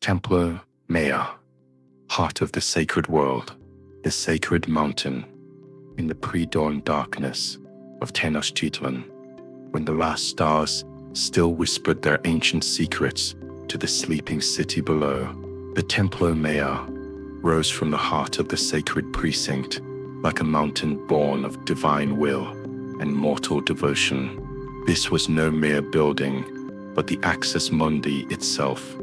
Templo Mayor, heart of the sacred world, the sacred mountain, in the pre-dawn darkness of Tenochtitlan, when the last stars still whispered their ancient secrets to the sleeping city below. The Templo Mayor rose from the heart of the sacred precinct like a mountain born of divine will and mortal devotion. This was no mere building, but the Axis Mundi itself,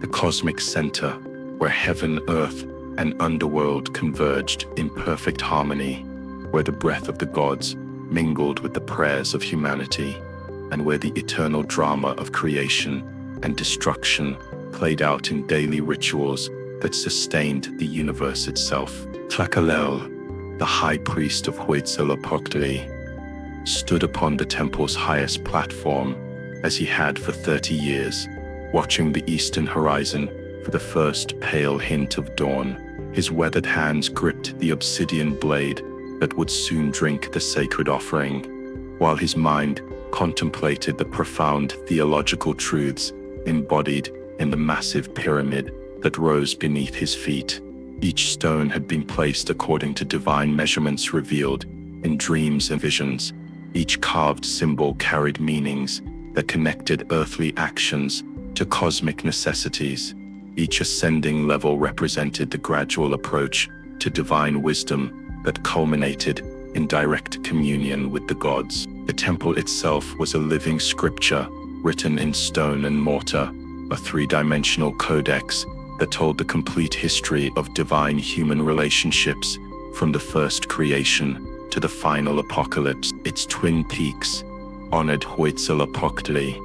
the cosmic center where heaven, earth, and underworld converged in perfect harmony, where the breath of the gods mingled with the prayers of humanity, and where the eternal drama of creation and destruction played out in daily rituals that sustained the universe itself. Tlaloc, the high priest of Huitzilopochtli, stood upon the temple's highest platform as he had for 30 years, watching the eastern horizon for the first pale hint of dawn. His weathered hands gripped the obsidian blade that would soon drink the sacred offering, while his mind contemplated the profound theological truths embodied in the massive pyramid that rose beneath his feet. Each stone had been placed according to divine measurements revealed in dreams and visions. Each carved symbol carried meanings that connected earthly actions to cosmic necessities. Each ascending level represented the gradual approach to divine wisdom that culminated in direct communion with the gods. The temple itself was a living scripture written in stone and mortar, a three-dimensional codex that told the complete history of divine human relationships from the first creation to the final apocalypse. Its twin peaks honored Huitzilopochtli,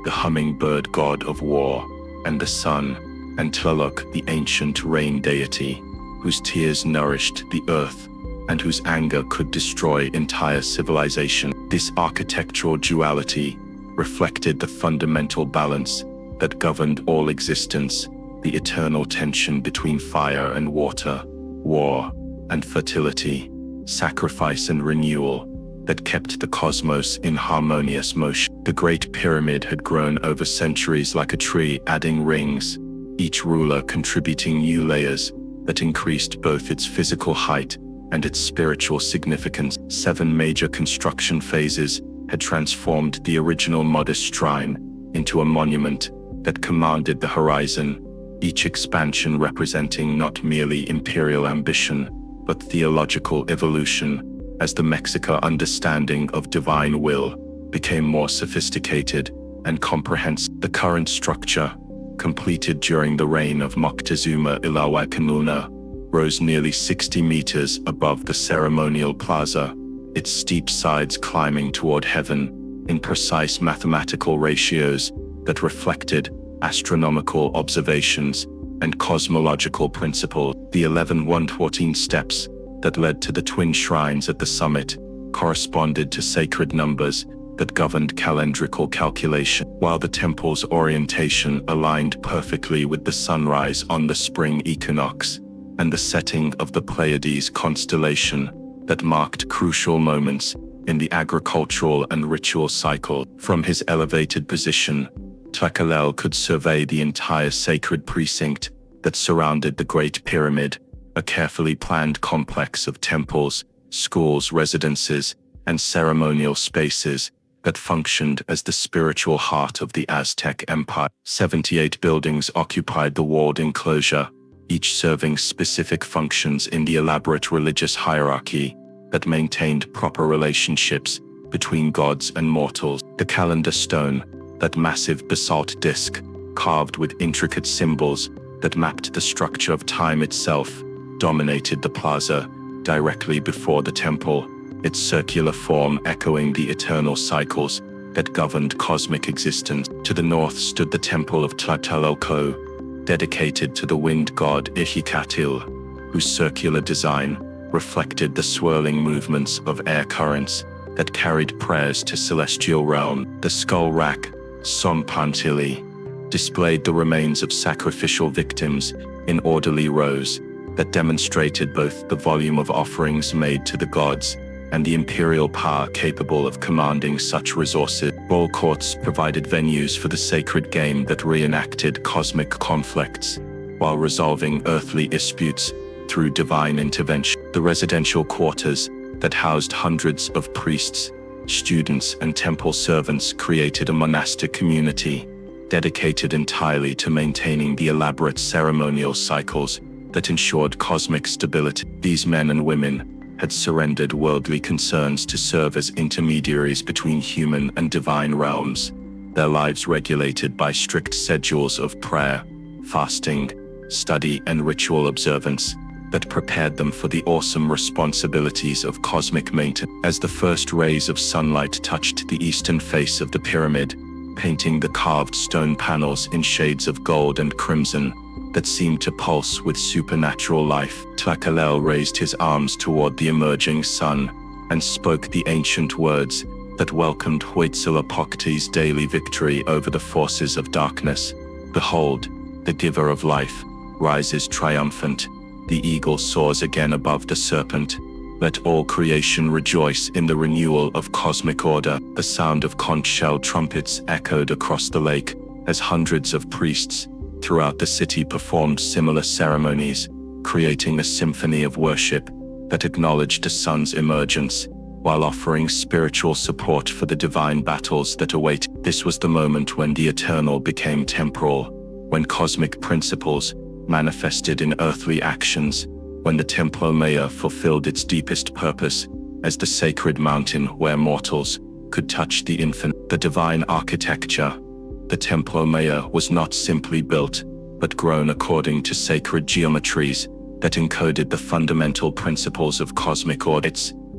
the hummingbird god of war, and the sun, and Tlaloc, the ancient rain deity, whose tears nourished the earth and whose anger could destroy entire civilization. This architectural duality reflected the fundamental balance that governed all existence, the eternal tension between fire and water, war and fertility, sacrifice and renewal, that kept the cosmos in harmonious motion. The Great Pyramid had grown over centuries like a tree, adding rings, each ruler contributing new layers that increased both its physical height and its spiritual significance. 7 major construction phases had transformed the original modest shrine into a monument that commanded the horizon, each expansion representing not merely imperial ambition, but theological evolution, as the Mexica understanding of divine will became more sophisticated and comprehensive. The current structure, completed during the reign of Moctezuma Ilahuacanuna, rose nearly 60 meters above the ceremonial plaza, its steep sides climbing toward heaven in precise mathematical ratios that reflected astronomical observations and cosmological principles. The 11,114 steps that led to the twin shrines at the summit corresponded to sacred numbers that governed calendrical calculation, while the temple's orientation aligned perfectly with the sunrise on the spring equinox and the setting of the Pleiades constellation that marked crucial moments in the agricultural and ritual cycle. From his elevated position, Tlaloc could survey the entire sacred precinct that surrounded the Great Pyramid, a carefully planned complex of temples, schools, residences, and ceremonial spaces that functioned as the spiritual heart of the Aztec Empire. 78 buildings occupied the walled enclosure, each serving specific functions in the elaborate religious hierarchy that maintained proper relationships between gods and mortals. The calendar stone, that massive basalt disc, carved with intricate symbols that mapped the structure of time itself, dominated the plaza directly before the temple, its circular form echoing the eternal cycles that governed cosmic existence. To the north stood the Temple of Tlatelolco, dedicated to the wind god Ixicatl, whose circular design reflected the swirling movements of air currents that carried prayers to celestial realm. The skull rack, Sompantili, displayed the remains of sacrificial victims in orderly rows that demonstrated both the volume of offerings made to the gods and the imperial power capable of commanding such resources. Royal courts provided venues for the sacred game that reenacted cosmic conflicts, while resolving earthly disputes through divine intervention. The residential quarters that housed hundreds of priests, students, and temple servants created a monastic community dedicated entirely to maintaining the elaborate ceremonial cycles that ensured cosmic stability. These men and women had surrendered worldly concerns to serve as intermediaries between human and divine realms, their lives regulated by strict schedules of prayer, fasting, study, and ritual observance that prepared them for the awesome responsibilities of cosmic maintenance. As the first rays of sunlight touched the eastern face of the pyramid, painting the carved stone panels in shades of gold and crimson that seemed to pulse with supernatural life, Tlacaelel raised his arms toward the emerging sun and spoke the ancient words that welcomed Huitzilopochtli's daily victory over the forces of darkness. Behold, the giver of life rises triumphant. The eagle soars again above the serpent. Let all creation rejoice in the renewal of cosmic order. The sound of conch shell trumpets echoed across the lake as hundreds of priests throughout the city performed similar ceremonies, creating a symphony of worship that acknowledged the sun's emergence, while offering spiritual support for the divine battles that await. This was the moment when the eternal became temporal, when cosmic principles manifested in earthly actions, when the Templo Mayor fulfilled its deepest purpose as the sacred mountain where mortals could touch the infinite. The divine architecture. The Templo Mayor was not simply built, but grown according to sacred geometries that encoded the fundamental principles of cosmic order.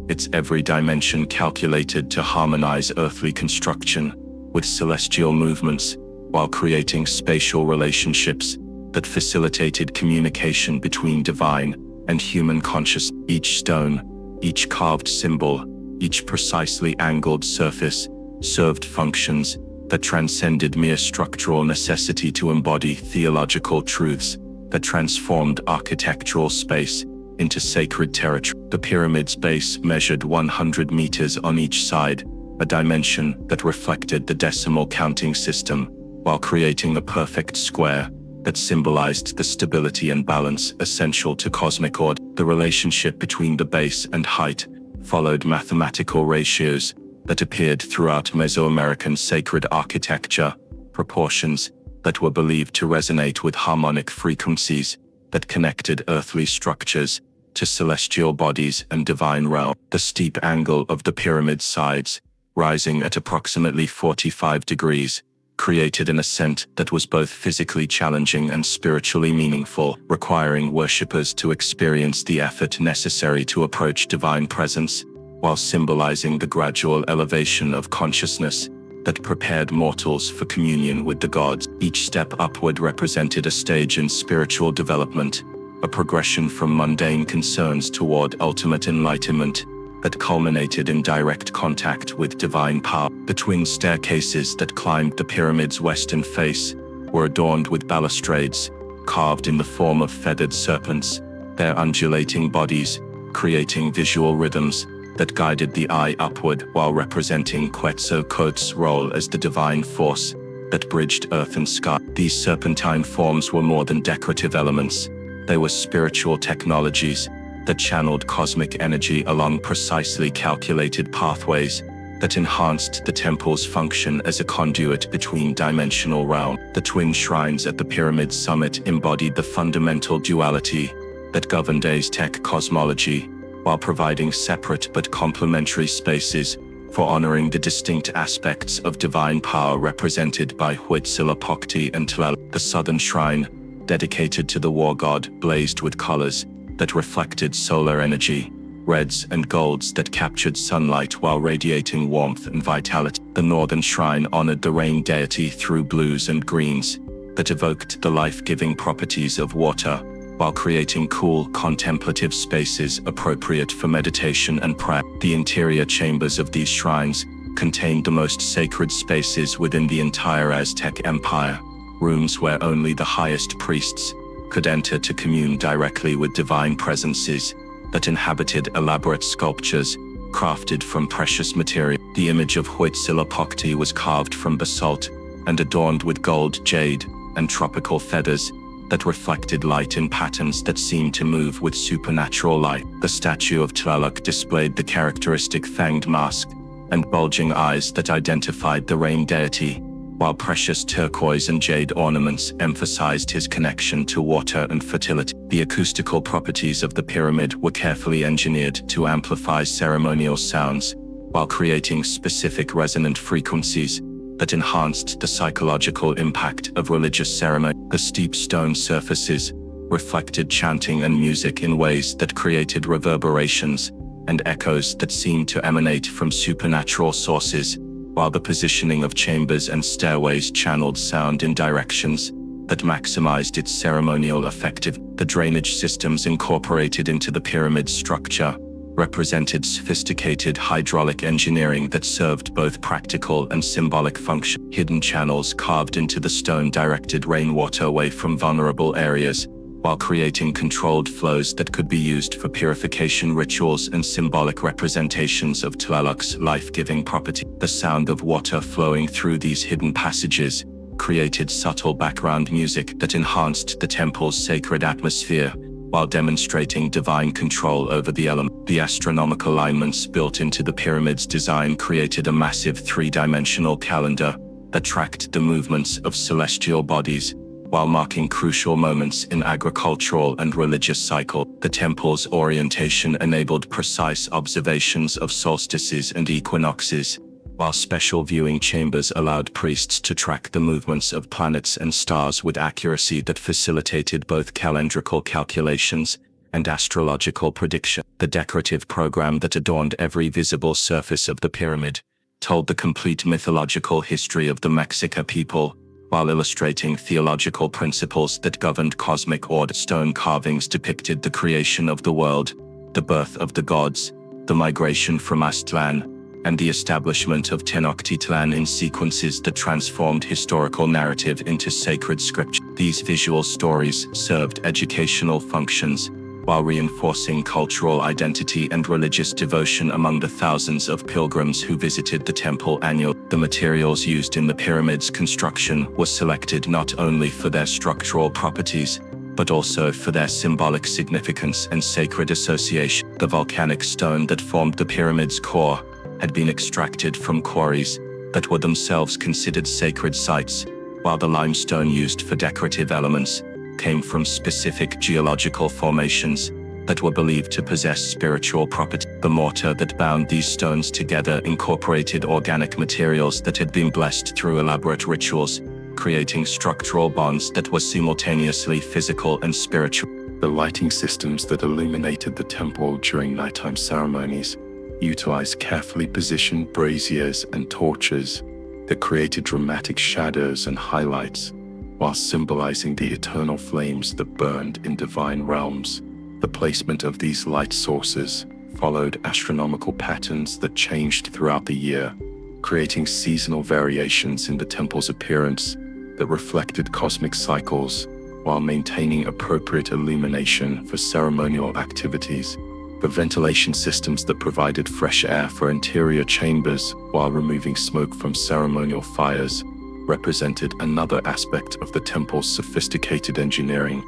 Its every dimension calculated to harmonize earthly construction with celestial movements, while creating spatial relationships that facilitated communication between divine and human consciousness. Each stone, each carved symbol, each precisely angled surface served functions that transcended mere structural necessity to embody theological truths that transformed architectural space into sacred territory. The pyramid's base measured 100 meters on each side, a dimension that reflected the decimal counting system, while creating a perfect square that symbolized the stability and balance essential to cosmic order. The relationship between the base and height followed mathematical ratios that appeared throughout Mesoamerican sacred architecture, proportions that were believed to resonate with harmonic frequencies that connected earthly structures to celestial bodies and divine realm. The steep angle of the pyramid's sides, rising at approximately 45 degrees, created an ascent that was both physically challenging and spiritually meaningful, requiring worshippers to experience the effort necessary to approach divine presence, while symbolizing the gradual elevation of consciousness that prepared mortals for communion with the gods. Each step upward represented a stage in spiritual development, a progression from mundane concerns toward ultimate enlightenment that culminated in direct contact with divine power. The twin staircases that climbed the pyramid's western face were adorned with balustrades, carved in the form of feathered serpents, their undulating bodies creating visual rhythms that guided the eye upward, while representing Quetzalcoatl's role as the divine force that bridged earth and sky. These serpentine forms were more than decorative elements. They were spiritual technologies that channeled cosmic energy along precisely calculated pathways that enhanced the temple's function as a conduit between dimensional realms. The twin shrines at the pyramid's summit embodied the fundamental duality that governed Aztec cosmology, while providing separate but complementary spaces for honoring the distinct aspects of divine power represented by Huitzilopochtli and Tlaloc. The southern shrine, dedicated to the war god, blazed with colors that reflected solar energy, reds and golds that captured sunlight while radiating warmth and vitality. The northern shrine honored the rain deity through blues and greens that evoked the life-giving properties of water, while creating cool, contemplative spaces appropriate for meditation and prayer. The interior chambers of these shrines contained the most sacred spaces within the entire Aztec Empire, rooms where only the highest priests could enter to commune directly with divine presences that inhabited elaborate sculptures crafted from precious material. The image of Huitzilopochtli was carved from basalt and adorned with gold, jade, and tropical feathers that reflected light in patterns that seemed to move with supernatural light. The statue of Tlaloc displayed the characteristic fanged mask and bulging eyes that identified the rain deity, while precious turquoise and jade ornaments emphasized his connection to water and fertility. The acoustical properties of the pyramid were carefully engineered to amplify ceremonial sounds, while creating specific resonant frequencies that enhanced the psychological impact of religious ceremony. The steep stone surfaces reflected chanting and music in ways that created reverberations and echoes that seemed to emanate from supernatural sources, while the positioning of chambers and stairways channeled sound in directions that maximized its ceremonial effectiveness. The drainage systems incorporated into the pyramid's structure represented sophisticated hydraulic engineering that served both practical and symbolic function. Hidden channels carved into the stone directed rainwater away from vulnerable areas, while creating controlled flows that could be used for purification rituals and symbolic representations of Tlaloc's life-giving property. The sound of water flowing through these hidden passages created subtle background music that enhanced the temple's sacred atmosphere, while demonstrating divine control over the element. The astronomical alignments built into the pyramid's design created a massive three-dimensional calendar that tracked the movements of celestial bodies, while marking crucial moments in agricultural and religious cycle. The temple's orientation enabled precise observations of solstices and equinoxes, while special viewing chambers allowed priests to track the movements of planets and stars with accuracy that facilitated both calendrical calculations and astrological prediction. The decorative program that adorned every visible surface of the pyramid told the complete mythological history of the Mexica people, while illustrating theological principles that governed cosmic order. Stone carvings depicted the creation of the world, the birth of the gods, the migration from Aztlan, and the establishment of Tenochtitlan in sequences that transformed historical narrative into sacred scripture. These visual stories served educational functions, while reinforcing cultural identity and religious devotion among the thousands of pilgrims who visited the temple annually. The materials used in the pyramid's construction were selected not only for their structural properties, but also for their symbolic significance and sacred association. The volcanic stone that formed the pyramid's core had been extracted from quarries that were themselves considered sacred sites, while the limestone used for decorative elements came from specific geological formations that were believed to possess spiritual property. The mortar that bound these stones together incorporated organic materials that had been blessed through elaborate rituals, creating structural bonds that were simultaneously physical and spiritual. The lighting systems that illuminated the temple during nighttime ceremonies utilized carefully positioned braziers and torches that created dramatic shadows and highlights, while symbolizing the eternal flames that burned in divine realms. The placement of these light sources followed astronomical patterns that changed throughout the year, creating seasonal variations in the temple's appearance that reflected cosmic cycles, while maintaining appropriate illumination for ceremonial activities. The ventilation systems that provided fresh air for interior chambers while removing smoke from ceremonial fires represented another aspect of the temple's sophisticated engineering.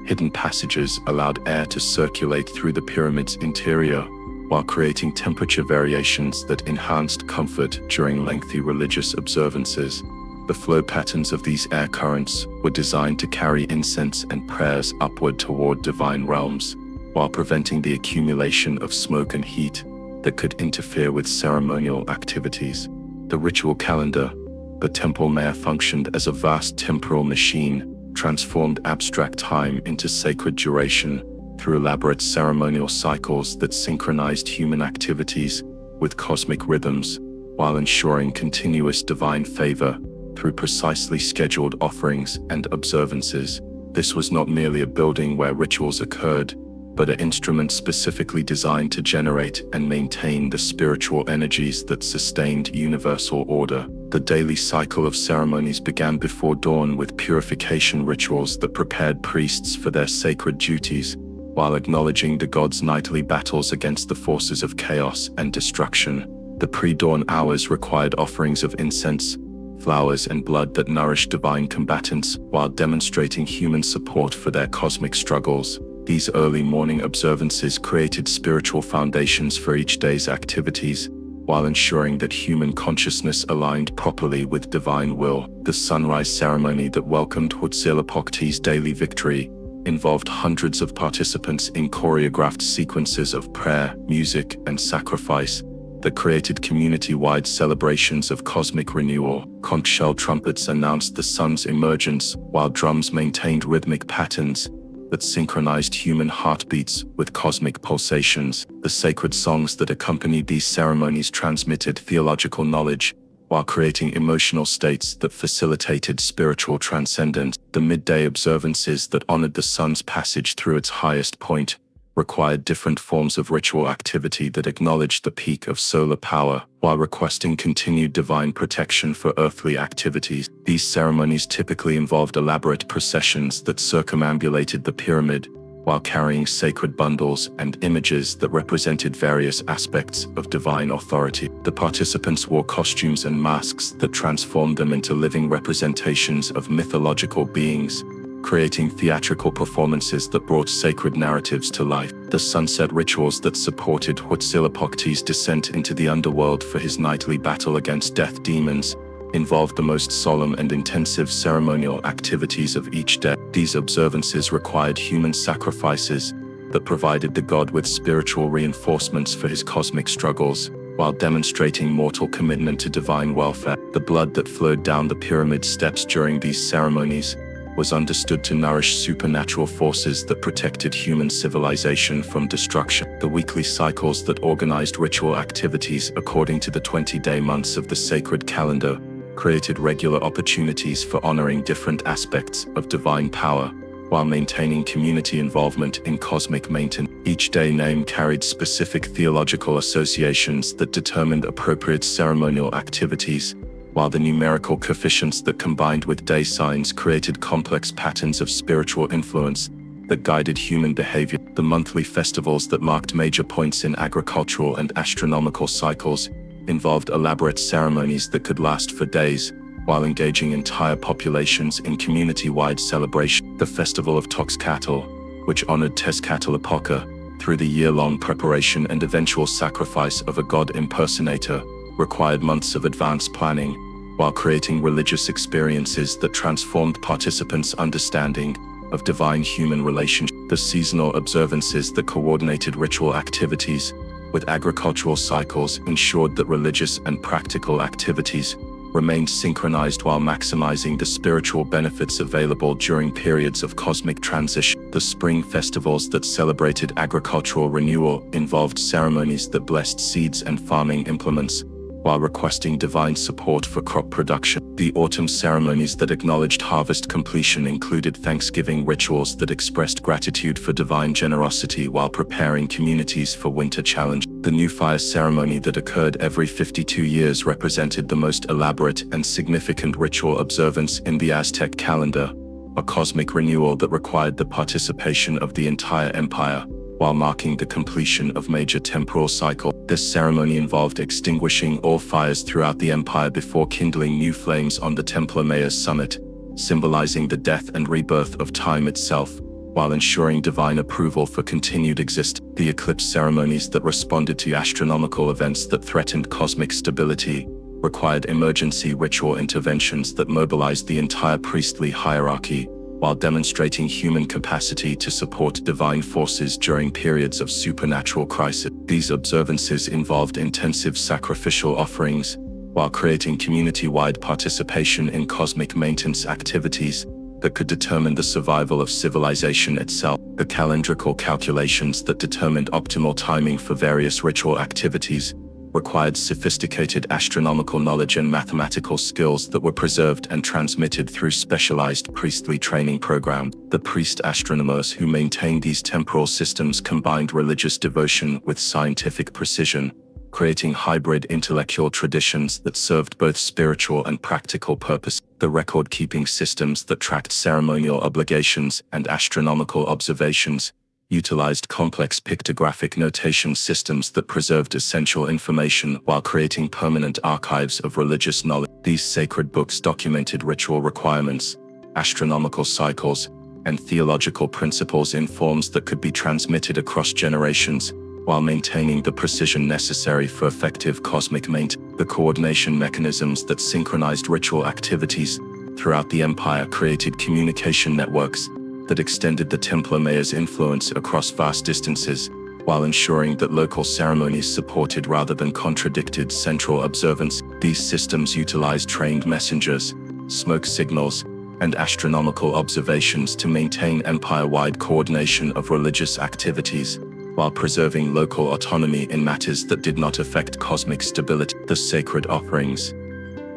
Hidden passages allowed air to circulate through the pyramid's interior, while creating temperature variations that enhanced comfort during lengthy religious observances. The flow patterns of these air currents were designed to carry incense and prayers upward toward divine realms, while preventing the accumulation of smoke and heat that could interfere with ceremonial activities. The ritual calendar, the Templo Mayor, functioned as a vast temporal machine, transformed abstract time into sacred duration through elaborate ceremonial cycles that synchronized human activities with cosmic rhythms, while ensuring continuous divine favor through precisely scheduled offerings and observances. This was not merely a building where rituals occurred, but an instrument specifically designed to generate and maintain the spiritual energies that sustained universal order. The daily cycle of ceremonies began before dawn with purification rituals that prepared priests for their sacred duties, while acknowledging the gods' nightly battles against the forces of chaos and destruction. The pre-dawn hours required offerings of incense, flowers, and blood that nourished divine combatants, while demonstrating human support for their cosmic struggles. These early morning observances created spiritual foundations for each day's activities, while ensuring that human consciousness aligned properly with divine will. The sunrise ceremony that welcomed Huitzilopochtli's daily victory involved hundreds of participants in choreographed sequences of prayer, music, and sacrifice that created community-wide celebrations of cosmic renewal. Conch shell trumpets announced the sun's emergence, while drums maintained rhythmic patterns that synchronized human heartbeats with cosmic pulsations. The sacred songs that accompanied these ceremonies transmitted theological knowledge, while creating emotional states that facilitated spiritual transcendence. The midday observances that honored the sun's passage through its highest point required different forms of ritual activity that acknowledged the peak of solar power, while requesting continued divine protection for earthly activities. These ceremonies typically involved elaborate processions that circumambulated the pyramid, while carrying sacred bundles and images that represented various aspects of divine authority. The participants wore costumes and masks that transformed them into living representations of mythological beings, creating theatrical performances that brought sacred narratives to life. The sunset rituals that supported Huitzilopochtli's descent into the underworld for his nightly battle against death demons involved the most solemn and intensive ceremonial activities of each day. These observances required human sacrifices that provided the god with spiritual reinforcements for his cosmic struggles, while demonstrating mortal commitment to divine welfare. The blood that flowed down the pyramid steps during these ceremonies was understood to nourish supernatural forces that protected human civilization from destruction. The weekly cycles that organized ritual activities according to the 20-day months of the sacred calendar created regular opportunities for honoring different aspects of divine power, while maintaining community involvement in cosmic maintenance. Each day name carried specific theological associations that determined appropriate ceremonial activities, while the numerical coefficients that combined with day signs created complex patterns of spiritual influence that guided human behavior. The monthly festivals that marked major points in agricultural and astronomical cycles involved elaborate ceremonies that could last for days, while engaging entire populations in community-wide celebration. The Festival of Tenochtitlan, which honored Tezcatlipoca through the year-long preparation and eventual sacrifice of a god impersonator, required months of advanced planning, while creating religious experiences that transformed participants' understanding of divine human relationships. The seasonal observances that coordinated ritual activities with agricultural cycles ensured that religious and practical activities remained synchronized while maximizing the spiritual benefits available during periods of cosmic transition. The spring festivals that celebrated agricultural renewal involved ceremonies that blessed seeds and farming implements, while requesting divine support for crop production. The autumn ceremonies that acknowledged harvest completion included Thanksgiving rituals that expressed gratitude for divine generosity while preparing communities for winter challenge. The new fire ceremony that occurred every 52 years represented the most elaborate and significant ritual observance in the Aztec calendar, a cosmic renewal that required the participation of the entire empire, while marking the completion of major temporal cycle. This ceremony involved extinguishing all fires throughout the empire before kindling new flames on the Templo Mayor's summit, symbolizing the death and rebirth of time itself, while ensuring divine approval for continued existence. The eclipse ceremonies that responded to astronomical events that threatened cosmic stability required emergency ritual interventions that mobilized the entire priestly hierarchy, while demonstrating human capacity to support divine forces during periods of supernatural crisis. These observances involved intensive sacrificial offerings, while creating community-wide participation in cosmic maintenance activities that could determine the survival of civilization itself. The calendrical calculations that determined optimal timing for various ritual activities required sophisticated astronomical knowledge and mathematical skills that were preserved and transmitted through specialized priestly training programs. The priest astronomers who maintained these temporal systems combined religious devotion with scientific precision, creating hybrid intellectual traditions that served both spiritual and practical purpose. The record-keeping systems that tracked ceremonial obligations and astronomical observations utilized complex pictographic notation systems that preserved essential information while creating permanent archives of religious knowledge. These sacred books documented ritual requirements, astronomical cycles, and theological principles in forms that could be transmitted across generations, while maintaining the precision necessary for effective cosmic maintenance. The coordination mechanisms that synchronized ritual activities throughout the empire created communication networks that extended the Templo Mayor's influence across vast distances, while ensuring that local ceremonies supported rather than contradicted central observance. These systems utilized trained messengers, smoke signals, and astronomical observations to maintain empire-wide coordination of religious activities, while preserving local autonomy in matters that did not affect cosmic stability. The sacred offerings.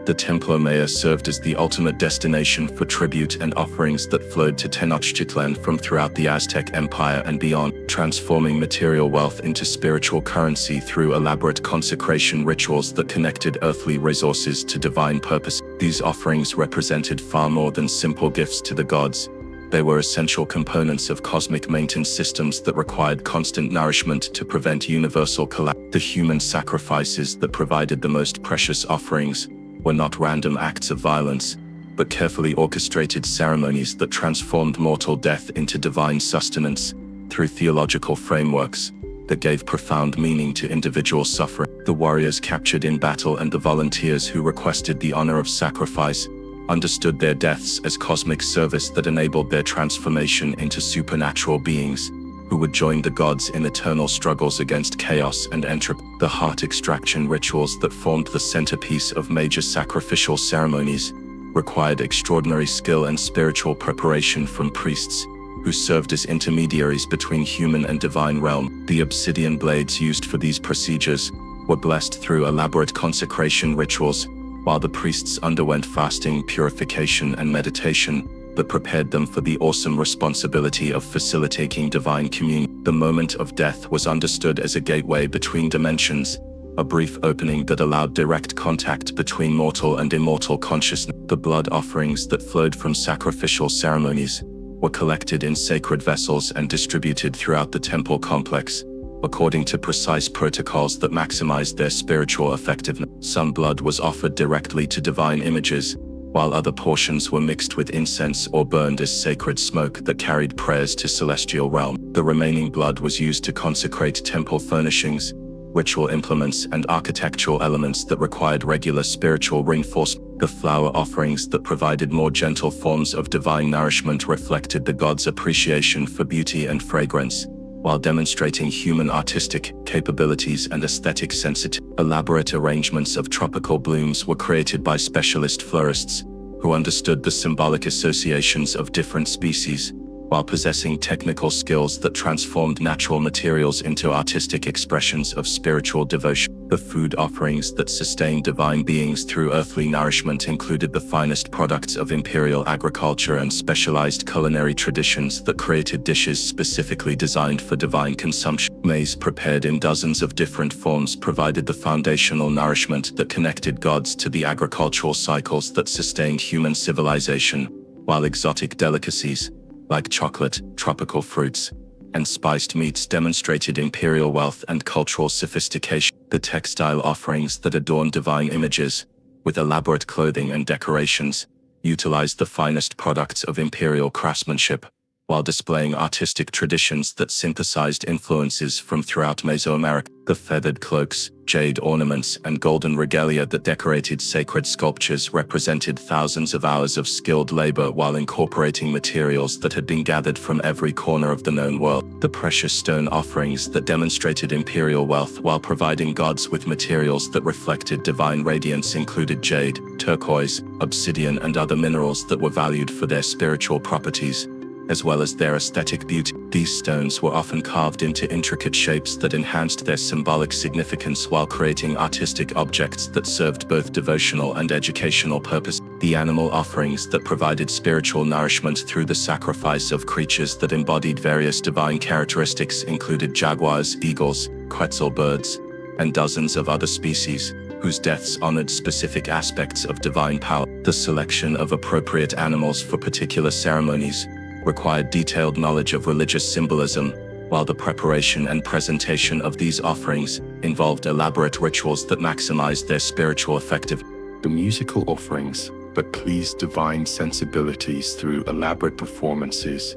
The Templo Mayor served as the ultimate destination for tribute and offerings that flowed to Tenochtitlan from throughout the Aztec Empire and beyond, transforming material wealth into spiritual currency through elaborate consecration rituals that connected earthly resources to divine purpose. These offerings represented far more than simple gifts to the gods. They were essential components of cosmic maintenance systems that required constant nourishment to prevent universal collapse. The human sacrifices that provided the most precious offerings were not random acts of violence, but carefully orchestrated ceremonies that transformed mortal death into divine sustenance through theological frameworks that gave profound meaning to individual suffering. The warriors captured in battle and the volunteers who requested the honor of sacrifice understood their deaths as cosmic service that enabled their transformation into supernatural beings who would join the gods in eternal struggles against chaos and entropy. The heart extraction rituals that formed the centerpiece of major sacrificial ceremonies required extraordinary skill and spiritual preparation from priests who served as intermediaries between human and divine realm. The obsidian blades used for these procedures were blessed through elaborate consecration rituals, while the priests underwent fasting, purification, and meditation that prepared them for the awesome responsibility of facilitating divine communion. The moment of death was understood as a gateway between dimensions, a brief opening that allowed direct contact between mortal and immortal consciousness. The blood offerings that flowed from sacrificial ceremonies were collected in sacred vessels and distributed throughout the temple complex, according to precise protocols that maximized their spiritual effectiveness. Some blood was offered directly to divine images, while other portions were mixed with incense or burned as sacred smoke that carried prayers to celestial realm. The remaining blood was used to consecrate temple furnishings, ritual implements, and architectural elements that required regular spiritual reinforcement. The flower offerings that provided more gentle forms of divine nourishment reflected the gods' appreciation for beauty and fragrance, while demonstrating human artistic capabilities and aesthetic sensitivity. Elaborate arrangements of tropical blooms were created by specialist florists who understood the symbolic associations of different species, while possessing technical skills that transformed natural materials into artistic expressions of spiritual devotion. The food offerings that sustained divine beings through earthly nourishment included the finest products of imperial agriculture and specialized culinary traditions that created dishes specifically designed for divine consumption. Maize prepared in dozens of different forms provided the foundational nourishment that connected gods to the agricultural cycles that sustained human civilization, while exotic delicacies like chocolate, tropical fruits, and spiced meats demonstrated imperial wealth and cultural sophistication. The textile offerings that adorned divine images, with elaborate clothing and decorations, utilized the finest products of imperial craftsmanship, while displaying artistic traditions that synthesized influences from throughout Mesoamerica. The feathered cloaks, jade ornaments, and golden regalia that decorated sacred sculptures represented thousands of hours of skilled labor while incorporating materials that had been gathered from every corner of the known world. The precious stone offerings that demonstrated imperial wealth while providing gods with materials that reflected divine radiance included jade, turquoise, obsidian, and other minerals that were valued for their spiritual properties, as well as their aesthetic beauty. These stones were often carved into intricate shapes that enhanced their symbolic significance while creating artistic objects that served both devotional and educational purposes. The animal offerings that provided spiritual nourishment through the sacrifice of creatures that embodied various divine characteristics included jaguars, eagles, quetzal birds, and dozens of other species, whose deaths honored specific aspects of divine power. The selection of appropriate animals for particular ceremonies required detailed knowledge of religious symbolism, while the preparation and presentation of these offerings involved elaborate rituals that maximized their spiritual effectiveness. The musical offerings that pleased divine sensibilities through elaborate performances,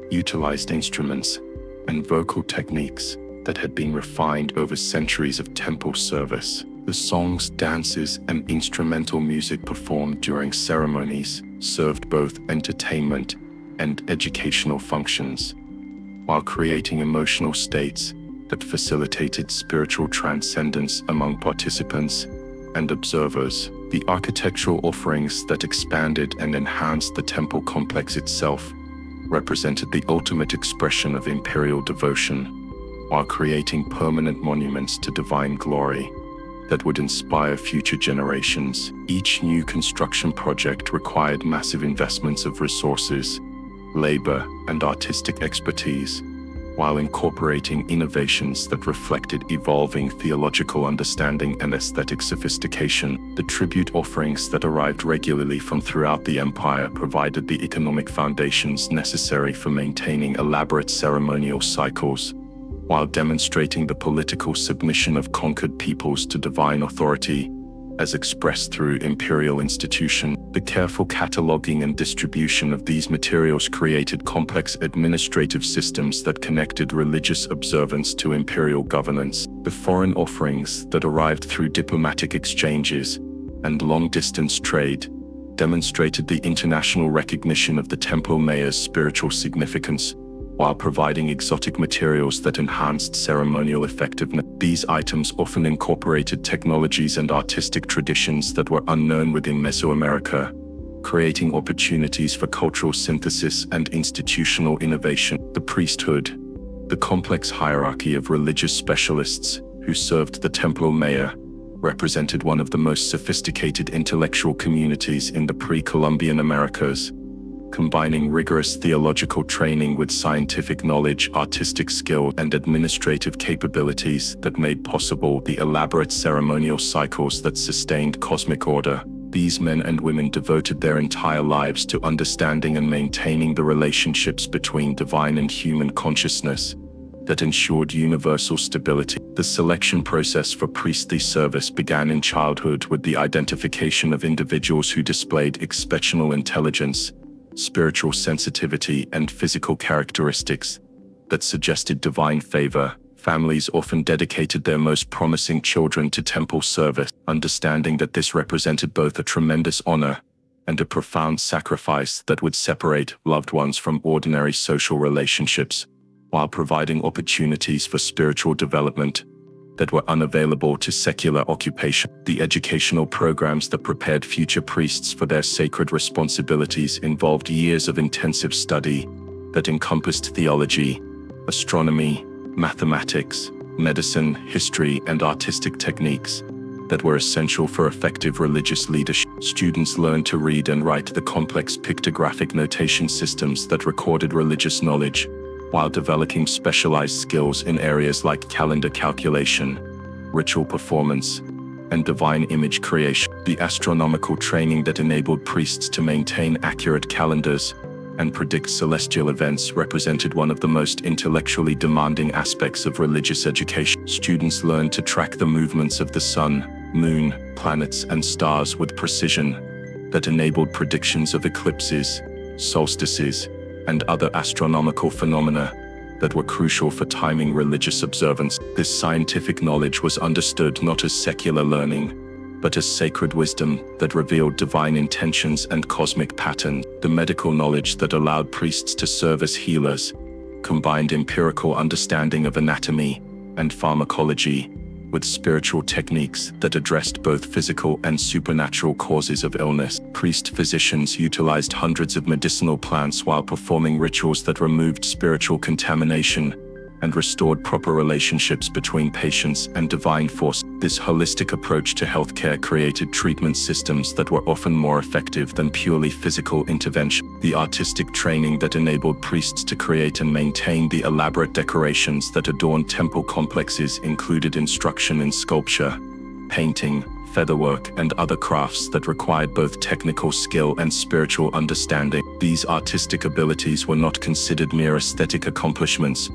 utilized instruments and vocal techniques that had been refined over centuries of temple service. The songs, dances, and instrumental music performed during ceremonies served both entertainment and educational functions, while creating emotional states that facilitated spiritual transcendence among participants and observers. The architectural offerings that expanded and enhanced the temple complex itself represented the ultimate expression of imperial devotion, while creating permanent monuments to divine glory that would inspire future generations. Each new construction project required massive investments of resources, labor, and artistic expertise, while incorporating innovations that reflected evolving theological understanding and aesthetic sophistication. The tribute offerings that arrived regularly from throughout the empire provided the economic foundations necessary for maintaining elaborate ceremonial cycles, while demonstrating the political submission of conquered peoples to divine authority, as expressed through imperial institution. The careful cataloging and distribution of these materials created complex administrative systems that connected religious observance to imperial governance. The foreign offerings that arrived through diplomatic exchanges and long-distance trade demonstrated the international recognition of the Templo Mayor's spiritual significance, while providing exotic materials that enhanced ceremonial effectiveness. These items often incorporated technologies and artistic traditions that were unknown within Mesoamerica, creating opportunities for cultural synthesis and institutional innovation. The priesthood, the complex hierarchy of religious specialists who served the Templo Mayor, represented one of the most sophisticated intellectual communities in the pre-Columbian Americas, combining rigorous theological training with scientific knowledge, artistic skill, and administrative capabilities that made possible the elaborate ceremonial cycles that sustained cosmic order. These men and women devoted their entire lives to understanding and maintaining the relationships between divine and human consciousness that ensured universal stability. The selection process for priestly service began in childhood with the identification of individuals who displayed exceptional intelligence, spiritual sensitivity, and physical characteristics that suggested divine favor. Families often dedicated their most promising children to temple service, understanding that this represented both a tremendous honor and a profound sacrifice that would separate loved ones from ordinary social relationships, while providing opportunities for spiritual development that were unavailable to secular occupation. The educational programs that prepared future priests for their sacred responsibilities involved years of intensive study that encompassed theology, astronomy, mathematics, medicine, history, and artistic techniques that were essential for effective religious leadership. Students learned to read and write the complex pictographic notation systems that recorded religious knowledge, while developing specialized skills in areas like calendar calculation, ritual performance, and divine image creation. The astronomical training that enabled priests to maintain accurate calendars and predict celestial events represented one of the most intellectually demanding aspects of religious education. Students learned to track the movements of the sun, moon, planets, and stars with precision that enabled predictions of eclipses, solstices, and other astronomical phenomena that were crucial for timing religious observance. This scientific knowledge was understood not as secular learning, but as sacred wisdom that revealed divine intentions and cosmic patterns. The medical knowledge that allowed priests to serve as healers combined empirical understanding of anatomy and pharmacology with spiritual techniques that addressed both physical and supernatural causes of illness. Priest-physicians utilized hundreds of medicinal plants while performing rituals that removed spiritual contamination and restored proper relationships between patients and divine force. This holistic approach to healthcare created treatment systems that were often more effective than purely physical intervention. The artistic training that enabled priests to create and maintain the elaborate decorations that adorned temple complexes included instruction in sculpture, painting, featherwork, and other crafts that required both technical skill and spiritual understanding. These artistic abilities were not considered mere aesthetic accomplishments,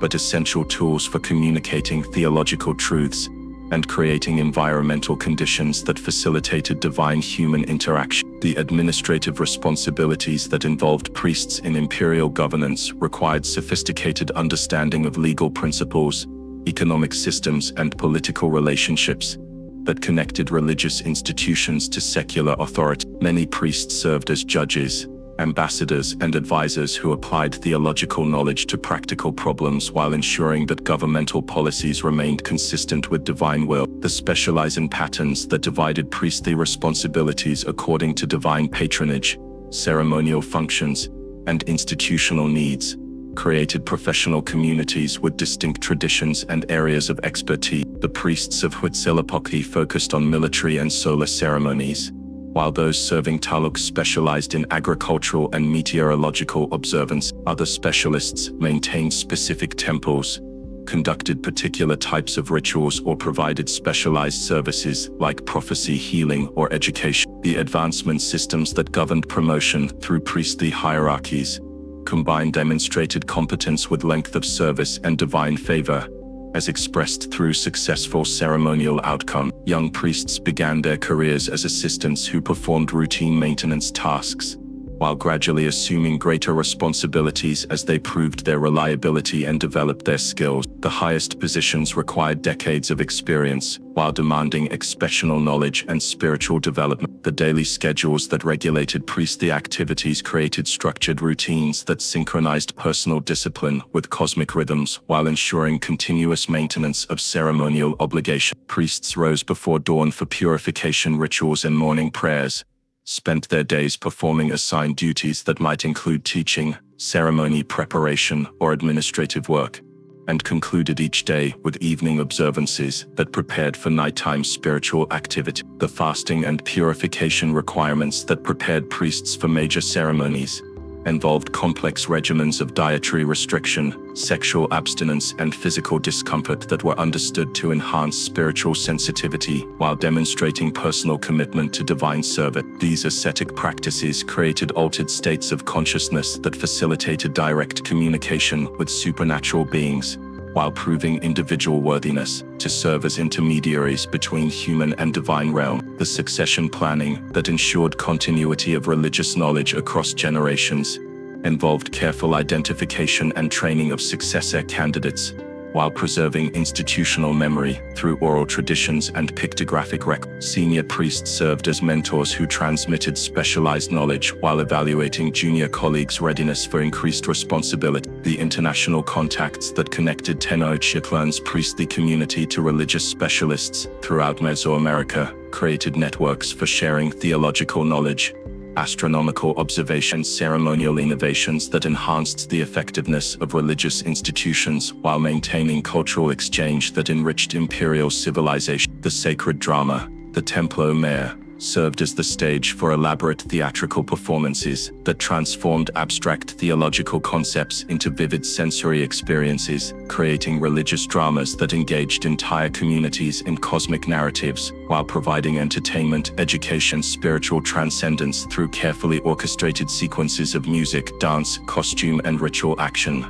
but essential tools for communicating theological truths and creating environmental conditions that facilitated divine-human interaction. The administrative responsibilities that involved priests in imperial governance required sophisticated understanding of legal principles, economic systems, and political relationships that connected religious institutions to secular authority. Many priests served as judges, ambassadors, and advisors who applied theological knowledge to practical problems while ensuring that governmental policies remained consistent with divine will. The specializing patterns that divided priestly responsibilities according to divine patronage, ceremonial functions, and institutional needs created professional communities with distinct traditions and areas of expertise. The priests of Huitzilopochtli focused on military and solar ceremonies, while those serving Tlaloc specialized in agricultural and meteorological observance. Other specialists maintained specific temples, conducted particular types of rituals, or provided specialized services like prophecy, healing, or education. The advancement systems that governed promotion through priestly hierarchies combined demonstrated competence with length of service and divine favor, as expressed through successful ceremonial outcome. Young priests began their careers as assistants who performed routine maintenance tasks, while gradually assuming greater responsibilities as they proved their reliability and developed their skills. The highest positions required decades of experience, while demanding exceptional knowledge and spiritual development. The daily schedules that regulated priestly activities created structured routines that synchronized personal discipline with cosmic rhythms while ensuring continuous maintenance of ceremonial obligation. Priests rose before dawn for purification rituals and morning prayers, spent their days performing assigned duties that might include teaching, ceremony preparation, or administrative work, and concluded each day with evening observances that prepared for nighttime spiritual activity. The fasting and purification requirements that prepared priests for major ceremonies involved complex regimens of dietary restriction, sexual abstinence, and physical discomfort that were understood to enhance spiritual sensitivity while demonstrating personal commitment to divine service. These ascetic practices created altered states of consciousness that facilitated direct communication with supernatural beings, while proving individual worthiness to serve as intermediaries between human and divine realm. The succession planning that ensured continuity of religious knowledge across generations involved careful identification and training of successor candidates, while preserving institutional memory through oral traditions and pictographic records. Senior priests served as mentors who transmitted specialized knowledge while evaluating junior colleagues' readiness for increased responsibility. The international contacts that connected Tenochtitlan's priestly community to religious specialists throughout Mesoamerica created networks for sharing theological knowledge, astronomical observation, ceremonial innovations that enhanced the effectiveness of religious institutions while maintaining cultural exchange that enriched imperial civilization. The sacred drama, the Templo Mayor, served as the stage for elaborate theatrical performances that transformed abstract theological concepts into vivid sensory experiences, creating religious dramas that engaged entire communities in cosmic narratives, while providing entertainment, education, spiritual transcendence through carefully orchestrated sequences of music, dance, costume, and ritual action.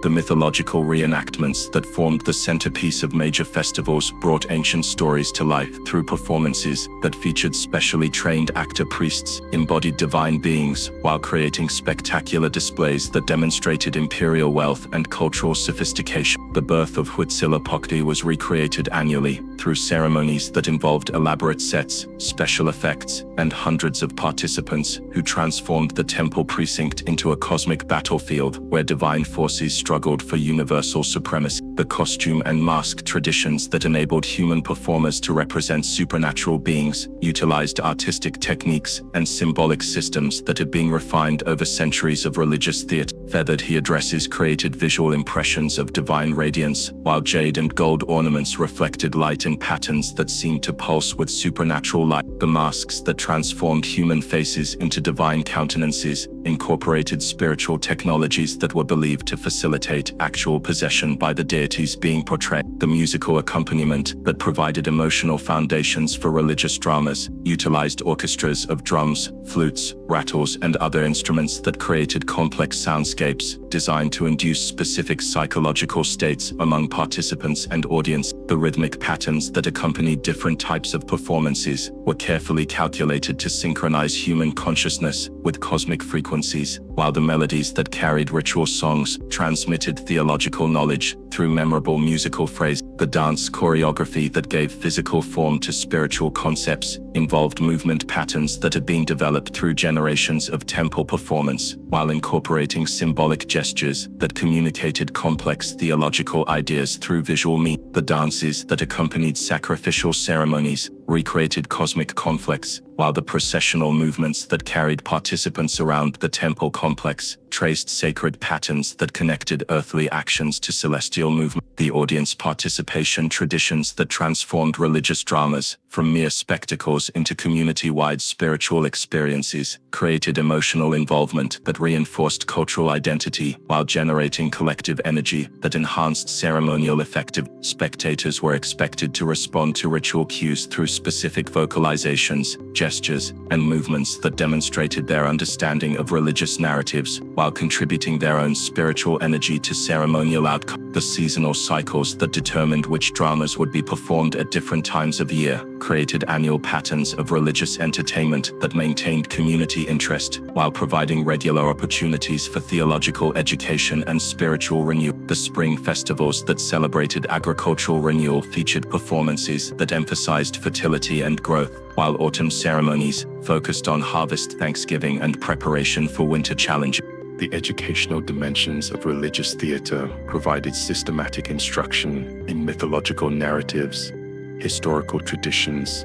The mythological reenactments that formed the centerpiece of major festivals brought ancient stories to life through performances that featured specially trained actor priests, embodied divine beings, while creating spectacular displays that demonstrated imperial wealth and cultural sophistication. The birth of Huitzilopochtli was recreated annually through ceremonies that involved elaborate sets, special effects, and hundreds of participants who transformed the temple precinct into a cosmic battlefield where divine forces struggled for universal supremacy. The costume and mask traditions that enabled human performers to represent supernatural beings utilized artistic techniques and symbolic systems that had been refined over centuries of religious theater. Feathered headdresses created visual impressions of divine radiance, while jade and gold ornaments reflected light in patterns that seemed to pulse with supernatural light. The masks that transformed human faces into divine countenances incorporated spiritual technologies that were believed to facilitate actual possession by the deities being portrayed. The musical accompaniment that provided emotional foundations for religious dramas utilized orchestras of drums, flutes, rattles, and other instruments that created complex soundscapes designed to induce specific psychological states among participants and audience. The rhythmic patterns that accompanied different types of performances were carefully calculated to synchronize human consciousness with cosmic frequencies, while the melodies that carried ritual songs transmitted theological knowledge through memorable musical phrases. The dance choreography that gave physical form to spiritual concepts involved movement patterns that had been developed through generations of temple performance, while incorporating symbolic gestures that communicated complex theological ideas through visual means. The dances that accompanied sacrificial ceremonies recreated cosmic conflicts, while the processional movements that carried participants around the temple complex traced sacred patterns that connected earthly actions to celestial movement. The audience participation traditions that transformed religious dramas from mere spectacles into community-wide spiritual experiences created emotional involvement that reinforced cultural identity while generating collective energy that enhanced ceremonial effectiveness. Spectators were expected to respond to ritual cues through specific vocalizations, gestures, and movements that demonstrated their understanding of religious narratives while contributing their own spiritual energy to ceremonial outcomes. The seasonal cycles that determined which dramas would be performed at different times of year created annual patterns of religious entertainment that maintained community interest while providing regular opportunities for theological education and spiritual renewal. The spring festivals that celebrated agricultural renewal featured performances that emphasized fertility and growth, while autumn ceremonies focused on harvest, thanksgiving, and preparation for winter challenges. The educational dimensions of religious theater provided systematic instruction in mythological narratives, historical traditions,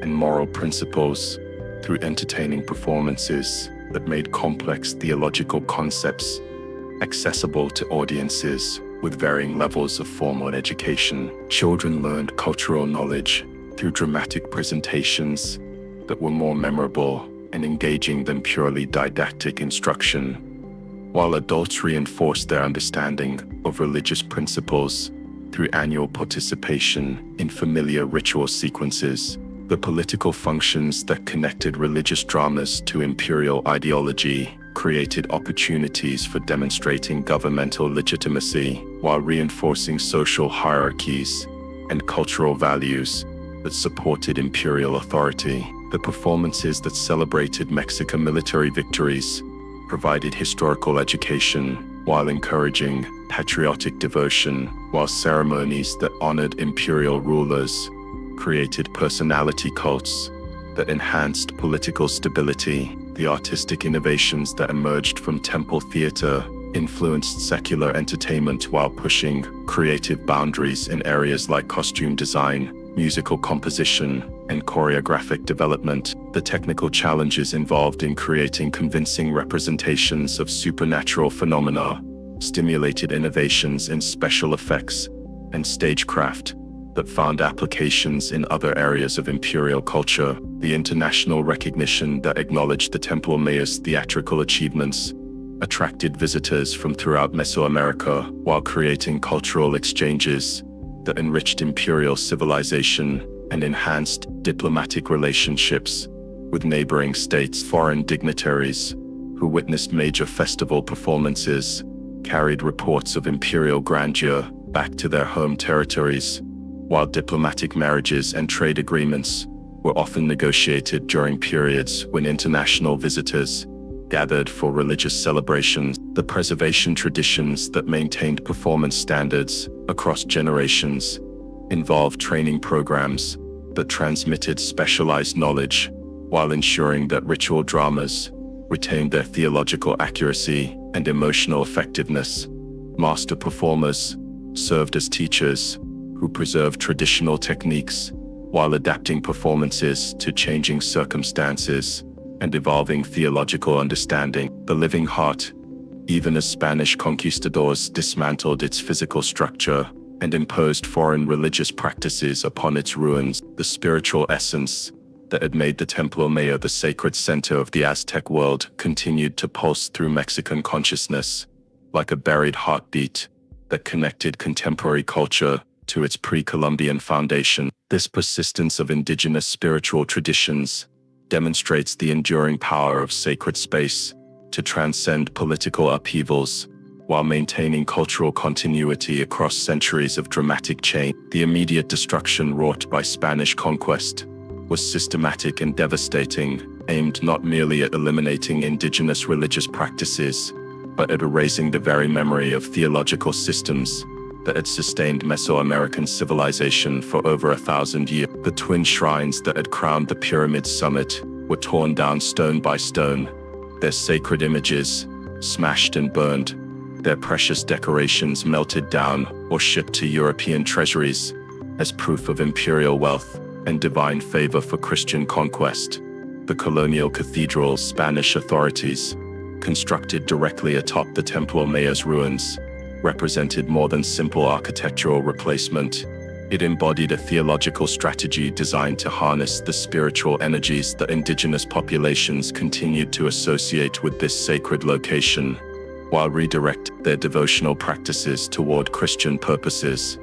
and moral principles through entertaining performances that made complex theological concepts accessible to audiences with varying levels of formal education. Children learned cultural knowledge through dramatic presentations that were more memorable and engaging than purely didactic instruction, while adults reinforced their understanding of religious principles through annual participation in familiar ritual sequences. The political functions that connected religious dramas to imperial ideology created opportunities for demonstrating governmental legitimacy while reinforcing social hierarchies and cultural values that supported imperial authority. The performances that celebrated Mexican military victories provided historical education while encouraging patriotic devotion, while ceremonies that honored imperial rulers created personality cults that enhanced political stability. The artistic innovations that emerged from temple theater influenced secular entertainment while pushing creative boundaries in areas like costume design, musical composition, and choreographic development. The technical challenges involved in creating convincing representations of supernatural phenomena stimulated innovations in special effects and stagecraft that found applications in other areas of imperial culture. The international recognition that acknowledged the Templo Mayor's theatrical achievements attracted visitors from throughout Mesoamerica while creating cultural exchanges that enriched imperial civilization and enhanced diplomatic relationships with neighboring states. Foreign dignitaries who witnessed major festival performances carried reports of imperial grandeur back to their home territories, while diplomatic marriages and trade agreements were often negotiated during periods when international visitors gathered for religious celebrations. The preservation traditions that maintained performance standards across generations involved training programs that transmitted specialized knowledge while ensuring that ritual dramas retained their theological accuracy and emotional effectiveness. Master performers served as teachers who preserved traditional techniques while adapting performances to changing circumstances and evolving theological understanding. The living heart, even as Spanish conquistadors dismantled its physical structure and imposed foreign religious practices upon its ruins, the spiritual essence that had made the Templo Mayor the sacred center of the Aztec world continued to pulse through Mexican consciousness, like a buried heartbeat that connected contemporary culture to its pre-Columbian foundation. This persistence of indigenous spiritual traditions demonstrates the enduring power of sacred space to transcend political upheavals while maintaining cultural continuity across centuries of dramatic change. The immediate destruction wrought by Spanish conquest was systematic and devastating, aimed not merely at eliminating indigenous religious practices, but at erasing the very memory of theological systems that had sustained Mesoamerican civilization for over 1,000 years. The twin shrines that had crowned the pyramid's summit were torn down stone by stone, their sacred images smashed and burned, their precious decorations melted down or shipped to European treasuries as proof of imperial wealth and divine favor for Christian conquest. The colonial cathedral, Spanish authorities, constructed directly atop the Templo Mayor's ruins, represented more than simple architectural replacement. It embodied a theological strategy designed to harness the spiritual energies that indigenous populations continued to associate with this sacred location, while redirect their devotional practices toward Christian purposes.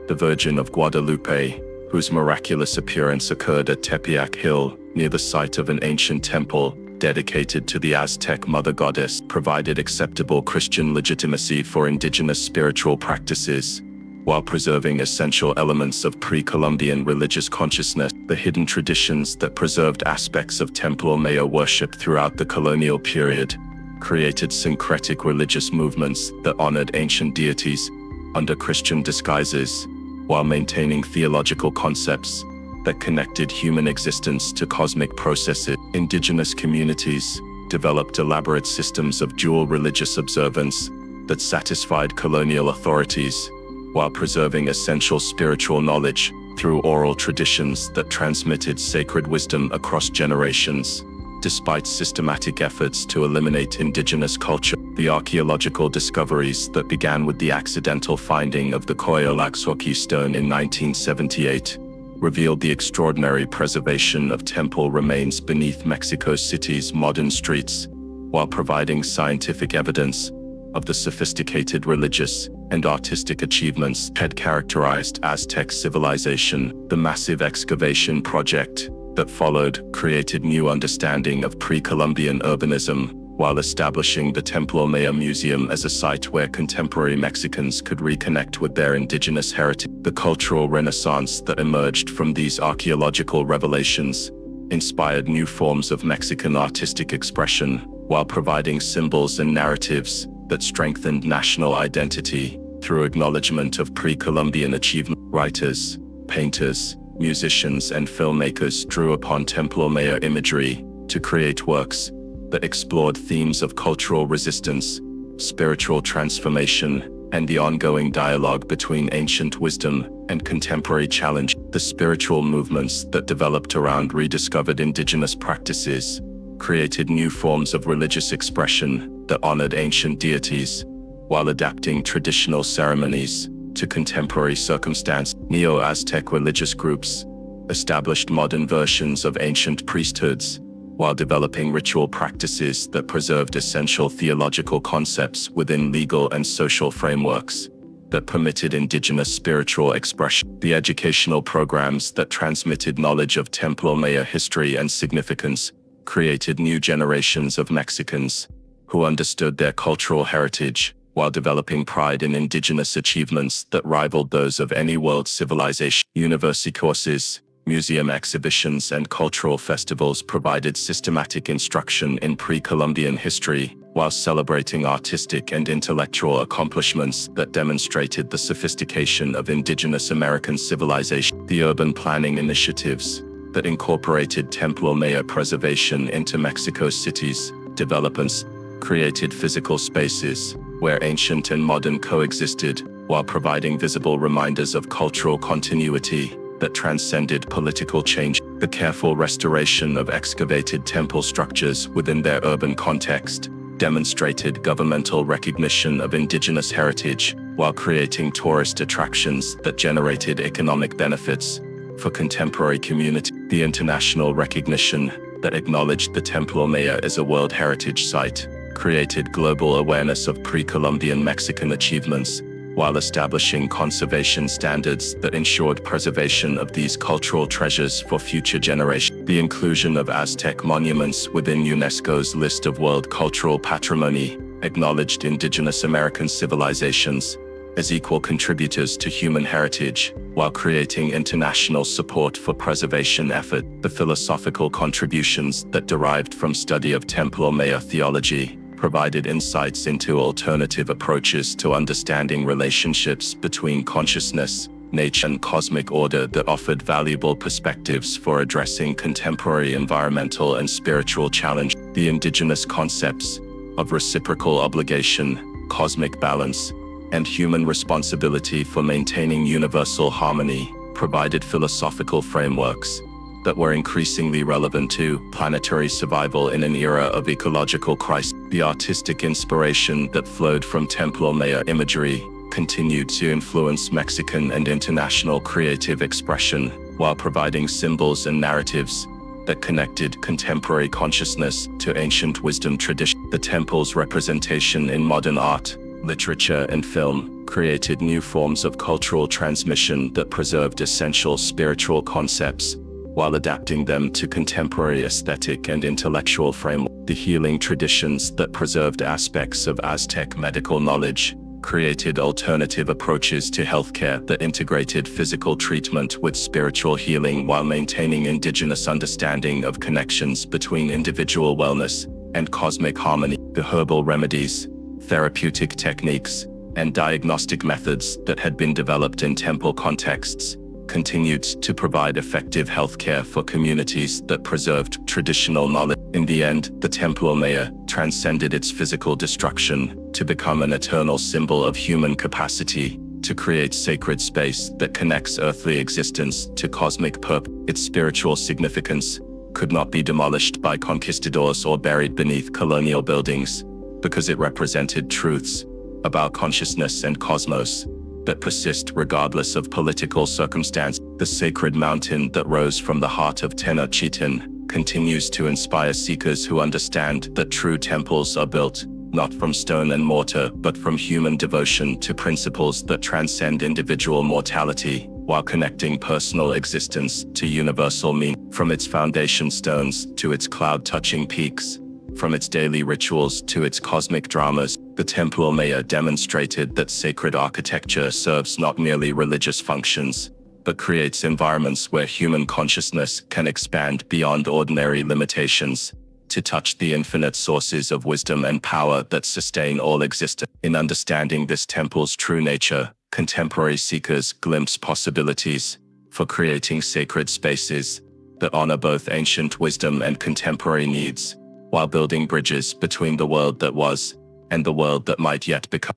The Virgin of Guadalupe, whose miraculous appearance occurred at Tepeyac Hill, near the site of an ancient temple dedicated to the Aztec mother goddess, provided acceptable Christian legitimacy for indigenous spiritual practices, while preserving essential elements of pre-Columbian religious consciousness. The hidden traditions that preserved aspects of Templo Mayor worship throughout the colonial period created syncretic religious movements that honored ancient deities under Christian disguises, while maintaining theological concepts that connected human existence to cosmic processes. Indigenous communities developed elaborate systems of dual religious observance that satisfied colonial authorities, while preserving essential spiritual knowledge through oral traditions that transmitted sacred wisdom across generations. Despite systematic efforts to eliminate indigenous culture, the archaeological discoveries that began with the accidental finding of the Coyolxauhqui stone in 1978 revealed the extraordinary preservation of temple remains beneath Mexico City's modern streets, while providing scientific evidence of the sophisticated religious and artistic achievements had characterized Aztec civilization. The massive excavation project that followed created new understanding of pre-Columbian urbanism, while establishing the Templo Mayor Museum as a site where contemporary Mexicans could reconnect with their indigenous heritage. The cultural renaissance that emerged from these archaeological revelations inspired new forms of Mexican artistic expression, while providing symbols and narratives that strengthened national identity through acknowledgement of pre-Columbian achievement. Writers, painters, musicians, and filmmakers drew upon Templo Mayor imagery to create works that explored themes of cultural resistance, spiritual transformation, and the ongoing dialogue between ancient wisdom and contemporary challenge. The spiritual movements that developed around rediscovered indigenous practices created new forms of religious expression that honored ancient deities, while adapting traditional ceremonies to contemporary circumstance. Neo-Aztec religious groups established modern versions of ancient priesthoods, while developing ritual practices that preserved essential theological concepts within legal and social frameworks that permitted indigenous spiritual expression. The educational programs that transmitted knowledge of Templo Mayor history and significance created new generations of Mexicans who understood their cultural heritage, while developing pride in indigenous achievements that rivaled those of any world civilization. University courses, museum exhibitions, and cultural festivals provided systematic instruction in pre-Columbian history, while celebrating artistic and intellectual accomplishments that demonstrated the sophistication of indigenous American civilization. The urban planning initiatives that incorporated Templo Mayor preservation into Mexico City's developments created physical spaces where ancient and modern coexisted, while providing visible reminders of cultural continuity that transcended political change. The careful restoration of excavated temple structures within their urban context demonstrated governmental recognition of indigenous heritage, while creating tourist attractions that generated economic benefits for contemporary community. The international recognition that acknowledged the Templo Mayor as a World Heritage Site created global awareness of pre-Columbian Mexican achievements, while establishing conservation standards that ensured preservation of these cultural treasures for future generations. The inclusion of Aztec monuments within UNESCO's list of World Cultural Patrimony acknowledged indigenous American civilizations as equal contributors to human heritage, while creating international support for preservation effort. The philosophical contributions that derived from study of Templo Mayor theology provided insights into alternative approaches to understanding relationships between consciousness, nature, and cosmic order that offered valuable perspectives for addressing contemporary environmental and spiritual challenges. The indigenous concepts of reciprocal obligation, cosmic balance, and human responsibility for maintaining universal harmony provided philosophical frameworks that were increasingly relevant to planetary survival in an era of ecological crisis. The artistic inspiration that flowed from Templo Mayor imagery continued to influence Mexican and international creative expression, while providing symbols and narratives that connected contemporary consciousness to ancient wisdom tradition. The temple's representation in modern art, literature, and film created new forms of cultural transmission that preserved essential spiritual concepts, while adapting them to contemporary aesthetic and intellectual framework. The healing traditions that preserved aspects of Aztec medical knowledge created alternative approaches to healthcare that integrated physical treatment with spiritual healing, while maintaining indigenous understanding of connections between individual wellness and cosmic harmony. The herbal remedies, therapeutic techniques, and diagnostic methods that had been developed in temple contexts continued to provide effective healthcare for communities that preserved traditional knowledge. In the end, the Templo Mayor transcended its physical destruction to become an eternal symbol of human capacity to create sacred space that connects earthly existence to cosmic purpose. Its spiritual significance could not be demolished by conquistadors or buried beneath colonial buildings, because it represented truths about consciousness and cosmos that persist regardless of political circumstance. The sacred mountain that rose from the heart of Tenochtitlan continues to inspire seekers who understand that true temples are built not from stone and mortar, but from human devotion to principles that transcend individual mortality, while connecting personal existence to universal meaning. From its foundation stones to its cloud-touching peaks, from its daily rituals to its cosmic dramas, the Templo Mayor demonstrated that sacred architecture serves not merely religious functions, but creates environments where human consciousness can expand beyond ordinary limitations, to touch the infinite sources of wisdom and power that sustain all existence. In understanding this temple's true nature, contemporary seekers glimpse possibilities for creating sacred spaces that honor both ancient wisdom and contemporary needs, while building bridges between the world that was and the world that might yet become.